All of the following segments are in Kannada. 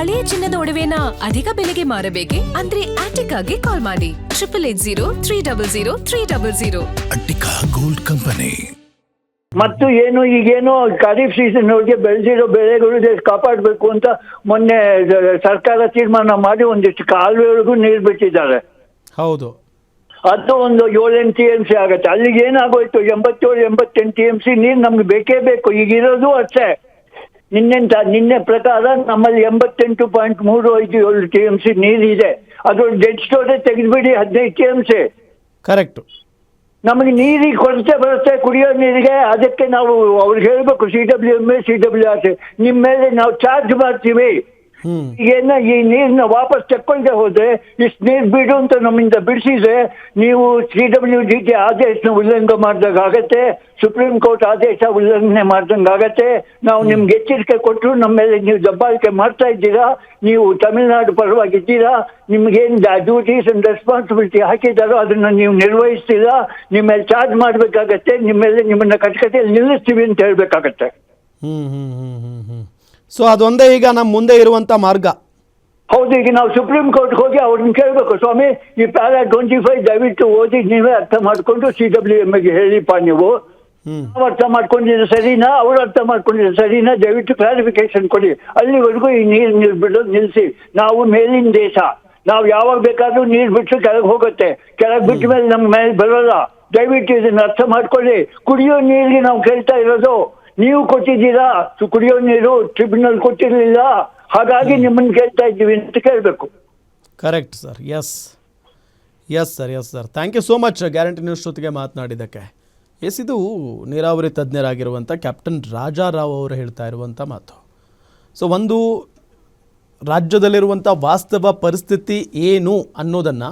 ಹಳೆಯ ಚಿನ್ನದ ಒಡವೆನ ಅಧಿಕ ಬೆಲೆಗೆ ಮಾರಬೇಕೆ? ಅಂದ್ರೆ ಆಟಿಕಾಗೆ ಕಾಲ್ ಮಾಡಿ 8880 ಅಟ್ಟಿಕಾ ಗೋಲ್ಡ್ ಕಂಪನಿ. ಮತ್ತು ಏನು ಈಗೇನು ಖರೀಫ್ ಸೀಸನ್ ಒಳಗೆ ಬೆಳೆದಿರೋ ಬೆಳೆಗಳು ಕಾಪಾಡಬೇಕು ಅಂತ ಮೊನ್ನೆ ಸರ್ಕಾರ ತೀರ್ಮಾನ ಮಾಡಿ ಒಂದಿಷ್ಟು ಕಾಲುವೆವರೆಗೂ ನೀರು ಬಿಟ್ಟಿದ್ದಾರೆ. ಹೌದು, ಅದು ಒಂದು 7-8 TMC ಆಗುತ್ತೆ. ಅಲ್ಲಿಗೆ ಏನಾಗೋಯ್ತು, 87-88 TMC ನೀರು ನಮ್ಗೆ ಬೇಕೇ ಬೇಕು. ಈಗಿರೋದು ಅಷ್ಟೇ. ನಿನ್ನೆ ಪ್ರಕಾರ ನಮ್ಮಲ್ಲಿ 88.357 TMC ನೀರಿದೆ. ಅದು ಡೆಡ್ ಸ್ಟೋರೇಜ್ ತೆಗೆದುಬಿಡಿ 15 TMC. ಕರೆಕ್ಟು. ನಮಗೆ ನೀರಿಗೆ ಕೊರತೆ ಬರುತ್ತೆ ಕುಡಿಯೋ ನೀರಿಗೆ. ಅದಕ್ಕೆ ನಾವು ಅವ್ರಿಗೆ ಹೇಳ್ಬೇಕು, CWMA CWRC ನಿಮ್ಮ ಮೇಲೆ ನಾವು ಚಾರ್ಜ್ ಮಾಡ್ತೀವಿ. ಈಗೇನ ಈ ನೀರನ್ನ ವಾಪಸ್ ತಕ್ಕೊಳ್ದೆ ಹೋದ್ರೆ ಇಷ್ಟು ನೀರು ಬಿಡು ಅಂತ ನಮ್ಮಿಂದ ಬಿಡಿಸಿದ್ರೆ ನೀವು CWDT ಆದೇಶನ ಉಲ್ಲಂಘನೆ ಮಾಡ್ದಾಗ ಆಗತ್ತೆ, ಸುಪ್ರೀಂ ಕೋರ್ಟ್ ಆದೇಶ ಉಲ್ಲಂಘನೆ ಮಾಡ್ದಂಗೆ ಆಗತ್ತೆ. ನಾವು ನಿಮ್ಗೆ ಎಚ್ಚರಿಕೆ ಕೊಟ್ಟರು ನಮ್ಮ ಮೇಲೆ ನೀವು ದಬ್ಬಾಳಿಕೆ ಮಾಡ್ತಾ ಇದ್ದೀರಾ, ನೀವು ತಮಿಳುನಾಡು ಪರವಾಗಿದ್ದೀರಾ, ನಿಮ್ಗೇನು ಡ್ಯೂಟೀಸ್ ಅಂಡ್ ರೆಸ್ಪಾನ್ಸಿಬಿಲಿಟಿ ಹಾಕಿದಾರೋ ಅದನ್ನ ನೀವು ನಿರ್ವಹಿಸ್ತೀರಾ, ನಿಮ್ಮ ಮೇಲೆ ಚಾರ್ಜ್ ಮಾಡ್ಬೇಕಾಗತ್ತೆ, ನಿಮ್ಮನ್ನ ಕಟಕಟೆಯಲ್ಲಿ ನಿಲ್ಲಿಸ್ತೀವಿ ಅಂತ ಹೇಳ್ಬೇಕಾಗತ್ತೆ. ಸೊ ಅದೊಂದೇ ಈಗ ನಮ್ಮ ಮುಂದೆ ಇರುವಂತ ಮಾರ್ಗ. ಹೌದು, ಈಗ ನಾವು ಸುಪ್ರೀಂ ಕೋರ್ಟ್ ಹೋಗಿ ಅವ್ರನ್ನ ಕೇಳಬೇಕು, ಸ್ವಾಮಿ ಈ ಪ್ಯಾರಾ 25 ದಯವಿಟ್ಟು ಓದಿ ನೀವೇ ಅರ್ಥ ಮಾಡ್ಕೊಂಡು CWMAಗೆ ಹೇಳಿಪ್ಪ. ನೀವು ನಾವು ಅರ್ಥ ಮಾಡ್ಕೊಂಡಿದ್ರೆ ಸರಿನಾ, ಅವ್ರು ಅರ್ಥ ಮಾಡ್ಕೊಂಡಿದ್ರೆ ಸರಿನಾ, ದಯವಿಟ್ಟು ಕ್ಲಾರಿಫಿಕೇಶನ್ ಕೊಡಿ. ಅಲ್ಲಿವರೆಗೂ ಈ ನೀರು ಬಿಡೋದು ನಿಲ್ಲಿಸಿ. ನಾವು ಮೇಲಿನ ದೇಶ, ನಾವು ಯಾವಾಗ ಬೇಕಾದ್ರೂ ನೀರು ಬಿಟ್ಟು ಕೆಳಗೆ ಹೋಗುತ್ತೆ. ಕೆಳಗೆ ಬಿಟ್ಟ ಮೇಲೆ ನಮ್ಮ ಮೇಲೆ ಬರೋಲ್ಲ. ದಯವಿಟ್ಟು ಇದನ್ನ ಅರ್ಥ ಮಾಡ್ಕೊಳ್ಳಿ. ಕುಡಿಯೋ ನೀರಿಗೆ ನಾವು ಕೇಳ್ತಾ ಇರೋದು, ನೀವು ಕೊಟ್ಟಿದ್ದೀರಾ ಕುಡಿಯೋ ನೀರು, ಟ್ರಿಬ್ಯುನಲ್ ಕೊಟ್ಟಿರಲಿಲ್ಲ, ಹಾಗಾಗಿ ನಿಮ್ಮನ್ನು ಕೇಳ್ತಾ ಇದ್ದೀವಿ ಅಂತ ಕೇಳಬೇಕು. Correct sir. Yes sir thank you so much Guarantee News ಜೊತೆಗೆ ಮಾತನಾಡಿದ್ದಕ್ಕೆ. ಇದು ನೀರಾವರಿ ತಜ್ಞರಾಗಿರುವಂಥ ಕ್ಯಾಪ್ಟನ್ ರಾಜಾರಾವ್ ಅವರು ಹೇಳ್ತಾ ಇರುವಂಥ ಮಾತು. ಸೊ ಒಂದು ರಾಜ್ಯದಲ್ಲಿರುವಂಥ ವಾಸ್ತವ ಪರಿಸ್ಥಿತಿ ಏನು ಅನ್ನೋದನ್ನು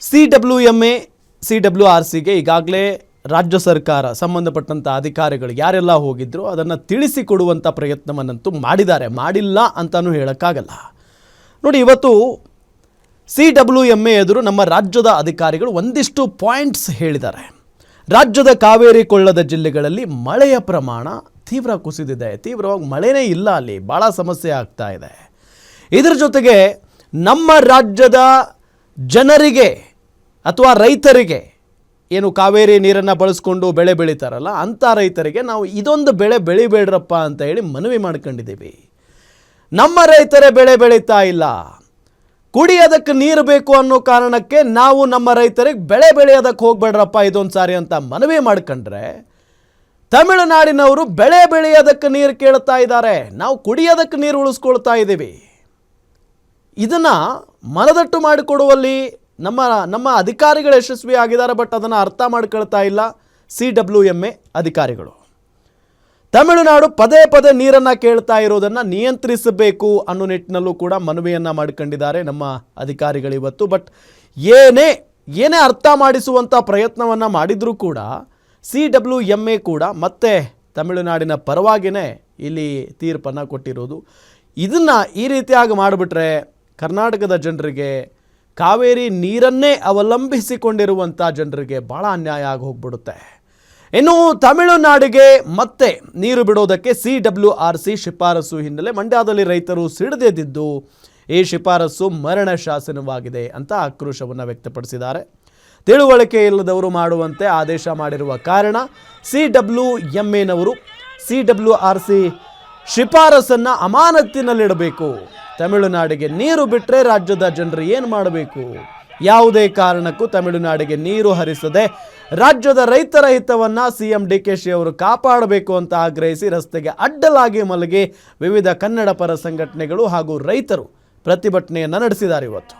CWMA CWRCಗೆ ಈಗಾಗಲೇ ರಾಜ್ಯ ಸರ್ಕಾರ ಸಂಬಂಧಪಟ್ಟಂಥ ಅಧಿಕಾರಿಗಳು ಯಾರೆಲ್ಲ ಹೋಗಿದ್ರು ಅದನ್ನು ತಿಳಿಸಿಕೊಡುವಂಥ ಪ್ರಯತ್ನವನ್ನಂತೂ ಮಾಡಿದ್ದಾರೆ, ಮಾಡಿಲ್ಲ ಅಂತಲೂ ಹೇಳೋಕ್ಕಾಗಲ್ಲ. ನೋಡಿ, ಇವತ್ತು CWMA ಎದುರು ನಮ್ಮ ರಾಜ್ಯದ ಅಧಿಕಾರಿಗಳು ಒಂದಿಷ್ಟು ಪಾಯಿಂಟ್ಸ್ ಹೇಳಿದ್ದಾರೆ. ರಾಜ್ಯದ ಕಾವೇರಿ ಕೊಳ್ಳದ ಜಿಲ್ಲೆಗಳಲ್ಲಿ ಮಳೆಯ ಪ್ರಮಾಣ ತೀವ್ರ ಕುಸಿದಿದೆ, ತೀವ್ರವಾಗಿ ಮಳೆನೇ ಇಲ್ಲ, ಅಲ್ಲಿ ಭಾಳ ಸಮಸ್ಯೆ ಆಗ್ತಾ ಇದೆ. ಇದರ ಜೊತೆಗೆ ನಮ್ಮ ರಾಜ್ಯದ ಜನರಿಗೆ ಅಥವಾ ರೈತರಿಗೆ ಏನು ಕಾವೇರಿ ನೀರನ್ನು ಬಳಸ್ಕೊಂಡು ಬೆಳೆ ಬೆಳೀತಾರಲ್ಲ ಅಂಥ ರೈತರಿಗೆ ನಾವು ಇದೊಂದು ಬೆಳೆ ಬೆಳಿಬೇಡ್ರಪ್ಪ ಅಂತ ಹೇಳಿ ಮನವಿ ಮಾಡ್ಕೊಂಡಿದ್ದೀವಿ. ನಮ್ಮ ರೈತರೇ ಬೆಳೆ ಬೆಳೀತಾ ಇಲ್ಲ, ಕುಡಿಯೋದಕ್ಕೆ ನೀರು ಬೇಕು ಅನ್ನೋ ಕಾರಣಕ್ಕೆ ನಾವು ನಮ್ಮ ರೈತರಿಗೆ ಬೆಳೆ ಬೆಳೆಯೋದಕ್ಕೆ ಹೋಗ್ಬೇಡ್ರಪ್ಪ ಇದೊಂದು ಸಾರಿ ಅಂತ ಮನವಿ ಮಾಡ್ಕೊಂಡ್ರೆ, ತಮಿಳುನಾಡಿನವರು ಬೆಳೆ ಬೆಳೆಯೋದಕ್ಕೆ ನೀರು ಕೇಳ್ತಾ ಇದ್ದಾರೆ, ನಾವು ಕುಡಿಯೋದಕ್ಕೆ ನೀರು ಉಳಿಸ್ಕೊಳ್ತಾ ಇದ್ದೀವಿ. ಇದನ್ನು ಮನದಟ್ಟು ಮಾಡಿಕೊಡುವಲ್ಲಿ ನಮ್ಮ ಅಧಿಕಾರಿಗಳು ಯಶಸ್ವಿ ಆಗಿದ್ದಾರೆ. ಬಟ್ ಅದನ್ನು ಅರ್ಥ ಮಾಡ್ಕೊಳ್ತಾ ಇಲ್ಲ CWMA ಅಧಿಕಾರಿಗಳು. ತಮಿಳುನಾಡು ಪದೇ ಪದೇ ನೀರನ್ನು ಕೇಳ್ತಾ ಇರೋದನ್ನು ನಿಯಂತ್ರಿಸಬೇಕು ಅನ್ನೋ ನಿಟ್ಟಿನಲ್ಲೂ ಕೂಡ ಮನವಿಯನ್ನು ಮಾಡ್ಕೊಂಡಿದ್ದಾರೆ ನಮ್ಮ ಅಧಿಕಾರಿಗಳು ಇವತ್ತು. ಬಟ್ ಏನೇ ಅರ್ಥ ಮಾಡಿಸುವಂಥ ಪ್ರಯತ್ನವನ್ನು ಮಾಡಿದರೂ ಕೂಡ CWMA ಕೂಡ ಮತ್ತೆ ತಮಿಳುನಾಡಿನ ಪರವಾಗಿಯೇ ಇಲ್ಲಿ ತೀರ್ಪನ್ನು ಕೊಟ್ಟಿರೋದು. ಇದನ್ನು ಈ ರೀತಿಯಾಗಿ ಮಾಡಿಬಿಟ್ರೆ ಕರ್ನಾಟಕದ ಜನರಿಗೆ, ಕಾವೇರಿ ನೀರನ್ನೇ ಅವಲಂಬಿಸಿಕೊಂಡಿರುವಂಥ ಜನರಿಗೆ ಭಾಳ ಅನ್ಯಾಯ ಆಗಿ ಹೋಗ್ಬಿಡುತ್ತೆ. ಇನ್ನು ತಮಿಳುನಾಡಿಗೆ ಮತ್ತೆ ನೀರು ಬಿಡೋದಕ್ಕೆ CWRC ಶಿಫಾರಸು ಹಿನ್ನೆಲೆ ಮಂಡ್ಯದಲ್ಲಿ ರೈತರು ಸಿಡಿದೆದ್ದಿದ್ದು ಈ ಶಿಫಾರಸು ಮರಣ ಶಾಸನವಾಗಿದೆ ಅಂತ ಆಕ್ರೋಶವನ್ನು ವ್ಯಕ್ತಪಡಿಸಿದ್ದಾರೆ. ತಿಳುವಳಿಕೆ ಇಲ್ಲದವರು ಮಾಡುವಂತೆ ಆದೇಶ ಮಾಡಿರುವ ಕಾರಣ CWMAನವರು CWRC ಶಿಫಾರಸನ್ನು ಅಮಾನತಿನಲ್ಲಿಡಬೇಕು. ತಮಿಳುನಾಡಿಗೆ ನೀರು ಬಿಟ್ಟರೆ ರಾಜ್ಯದ ಜನರು ಏನು ಮಾಡಬೇಕು? ಯಾವುದೇ ಕಾರಣಕ್ಕೂ ತಮಿಳುನಾಡಿಗೆ ನೀರು ಹರಿಸದೆ ರಾಜ್ಯದ ರೈತರ ಹಿತವನ್ನು CM DKಶಿ ಅವರು ಕಾಪಾಡಬೇಕು ಅಂತ ಆಗ್ರಹಿಸಿ ರಸ್ತೆಗೆ ಅಡ್ಡಲಾಗಿ ಮಲಗಿ ವಿವಿಧ ಕನ್ನಡ ಪರ ಸಂಘಟನೆಗಳು ಹಾಗೂ ರೈತರು ಪ್ರತಿಭಟನೆಯನ್ನು ನಡೆಸಿದ್ದಾರೆ. ಇವತ್ತು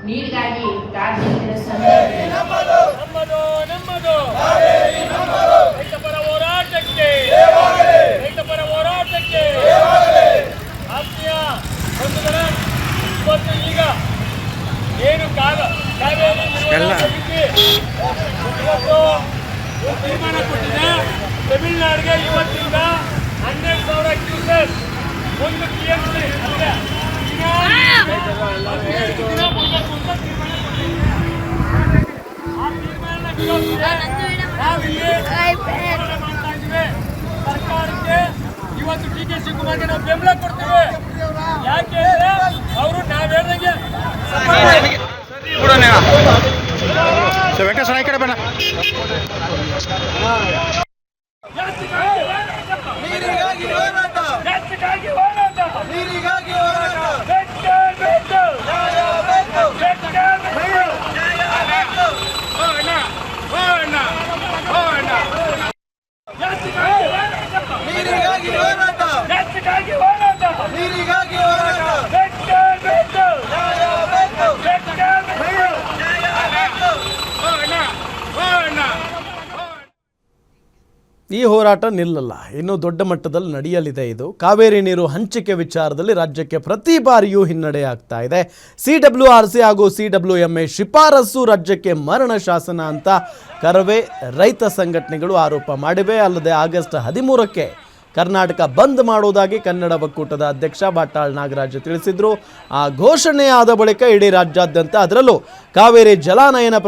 ನೀರಿಗಾಗಿ ರೈತಪರ ಹೋರಾಟಕ್ಕೆ ಆತ್ಮೀಯ ಬಂಧುಗಳೇ, ಇವತ್ತು ಈಗ ಏನು ಕಾವೇರಿ ತೀರ್ಮಾನ ಕೊಟ್ಟಿದೆ. ತಮಿಳುನಾಡಿಗೆ ಇವತ್ತಿಂದ 12,000 ಕ್ಯೂಸೆಕ್ 1 TMC ಅಲ್ಲಿಗೆ ಈಗ ಅದಕ್ಕೋಸ್ಕರ ನಾವಿಲ್ಲಿ ಹೋರಾಟ ಮಾಡ್ತಾ ಇದ್ದೀವಿ. ಸರ್ಕಾರಕ್ಕೆ ಇವತ್ತು ಡಿ ಕೆ ಶಿವಕುಮಾರ್ಗೆ ನಾವು ಬೆಂಬಲ ಕೊಡ್ತೀವಿ. ಯಾಕೆ ಅಂದ್ರೆ ಅವರು ನಾವ್ ಹೇಳ್ದಂಗೆ ವೆಂಕಟೇಶ್ವರ ಈ ಕಡೆ ಬನ್ನ. ಈ ಹೋರಾಟ ನಿಲ್ಲಲ್ಲ, ಇನ್ನೂ ದೊಡ್ಡ ಮಟ್ಟದಲ್ಲಿ ನಡೆಯಲಿದೆ. ಇದು ಕಾವೇರಿ ನೀರು ಹಂಚಿಕೆ ವಿಚಾರದಲ್ಲಿ ರಾಜ್ಯಕ್ಕೆ ಪ್ರತಿ ಬಾರಿಯೂ ಹಿನ್ನಡೆ ಆಗ್ತಾ ಇದೆ. CWRC ಹಾಗೂ CWMA ಶಿಫಾರಸು ರಾಜ್ಯಕ್ಕೆ ಮರಣ ಶಾಸನ ಅಂತ ಕರವೇ ರೈತ ಸಂಘಟನೆಗಳು ಆರೋಪ ಮಾಡಿವೆ. ಅಲ್ಲದೆ ಆಗಸ್ಟ್ 13ಕ್ಕೆ ಕರ್ನಾಟಕ ಬಂದ್ ಮಾಡುವುದಾಗಿ ಕನ್ನಡ ಒಕ್ಕೂಟದ ಅಧ್ಯಕ್ಷ ಬಾಟಾಳ್ ನಾಗರಾಜ್ ತಿಳಿಸಿದ್ರು. ಆ ಘೋಷಣೆ ಆದ ಬಳಿಕ ಇಡೀ ರಾಜ್ಯಾದ್ಯಂತ, ಅದರಲ್ಲೂ ಕಾವೇರಿ ಜಲಾನಯನ